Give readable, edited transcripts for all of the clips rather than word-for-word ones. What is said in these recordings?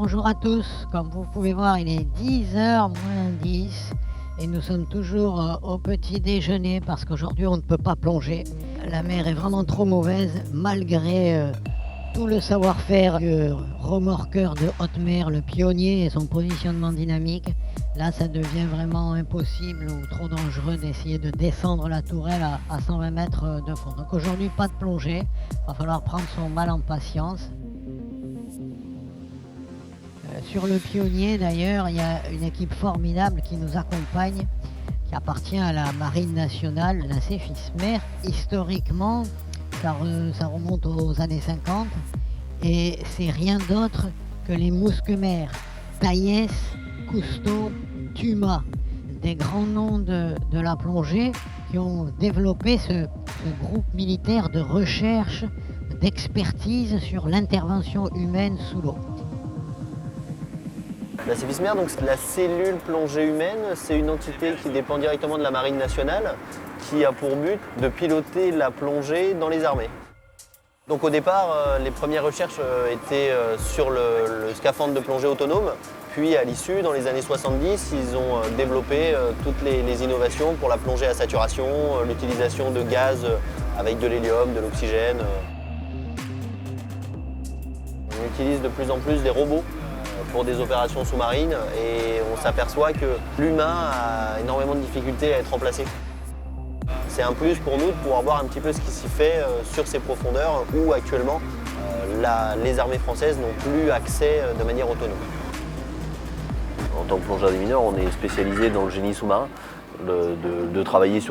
Bonjour à tous, comme vous pouvez voir il est 10h moins 10 et nous sommes toujours au petit déjeuner parce qu'aujourd'hui on ne peut pas plonger. La mer est vraiment trop mauvaise malgré tout le savoir-faire du remorqueur de haute mer, le pionnier et son positionnement dynamique. Là ça devient vraiment impossible ou trop dangereux d'essayer de descendre la tourelle à 120 mètres de fond. Donc aujourd'hui pas de plongée, il va falloir prendre son mal en patience. Sur le Pionnier d'ailleurs, il y a une équipe formidable qui nous accompagne, qui appartient à la Marine nationale, la Cefismer. Historiquement, ça remonte aux années 50 et c'est rien d'autre que les mousquemers, Taillès, Cousteau, Tuma, des grands noms de la plongée qui ont développé ce groupe militaire de recherche, d'expertise sur l'intervention humaine sous l'eau. La Cefismer, donc la cellule plongée humaine, c'est une entité qui dépend directement de la Marine nationale, qui a pour but de piloter la plongée dans les armées. Donc au départ, les premières recherches étaient sur le scaphandre de plongée autonome, puis à l'issue, dans les années 70, ils ont développé toutes les innovations pour la plongée à saturation, l'utilisation de gaz avec de l'hélium, de l'oxygène. On utilise de plus en plus des robots pour des opérations sous-marines et on s'aperçoit que l'humain a énormément de difficultés à être remplacé. C'est un plus pour nous de pouvoir voir un petit peu ce qui s'y fait sur ces profondeurs où actuellement les armées françaises n'ont plus accès de manière autonome. En tant que plongeur des mineurs, on est spécialisé dans le génie sous-marin, de travailler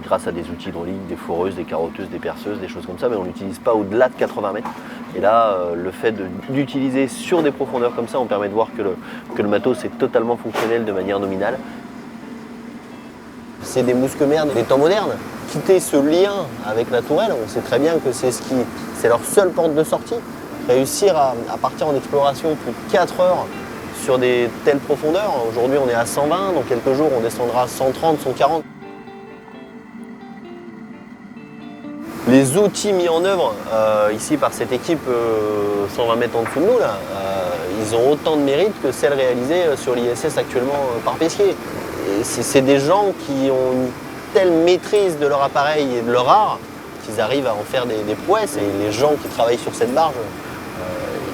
grâce à des outils hydrauliques, des foreuses, des carotteuses, des perceuses, des choses comme ça, mais on n'utilise pas au-delà de 80 mètres. Et là, le fait d'utiliser sur des profondeurs comme ça, on permet de voir que le matos est totalement fonctionnel de manière nominale. C'est des mousquemers des temps modernes. Quitter ce lien avec la tourelle, on sait très bien que c'est leur seule porte de sortie. Réussir à partir en exploration plus de 4 heures sur des telles profondeurs. Aujourd'hui, on est à 120, dans quelques jours, on descendra à 130, 140. Les outils mis en œuvre ici par cette équipe 120 mètres en dessous de nous, là, ils ont autant de mérite que celles réalisées sur l'ISS actuellement par Pesquet. C'est des gens qui ont une telle maîtrise de leur appareil et de leur art qu'ils arrivent à en faire des prouesses. Et les gens qui travaillent sur cette barge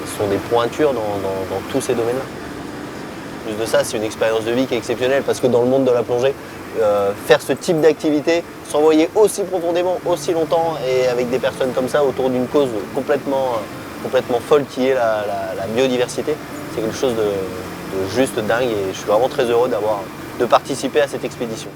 ils sont des pointures dans tous ces domaines-là. Plus de ça, c'est une expérience de vie qui est exceptionnelle parce que dans le monde de la plongée, faire ce type d'activité, s'envoyer aussi profondément, aussi longtemps et avec des personnes comme ça autour d'une cause complètement folle qui est la biodiversité, c'est quelque chose de juste dingue et je suis vraiment très heureux de participer à cette expédition.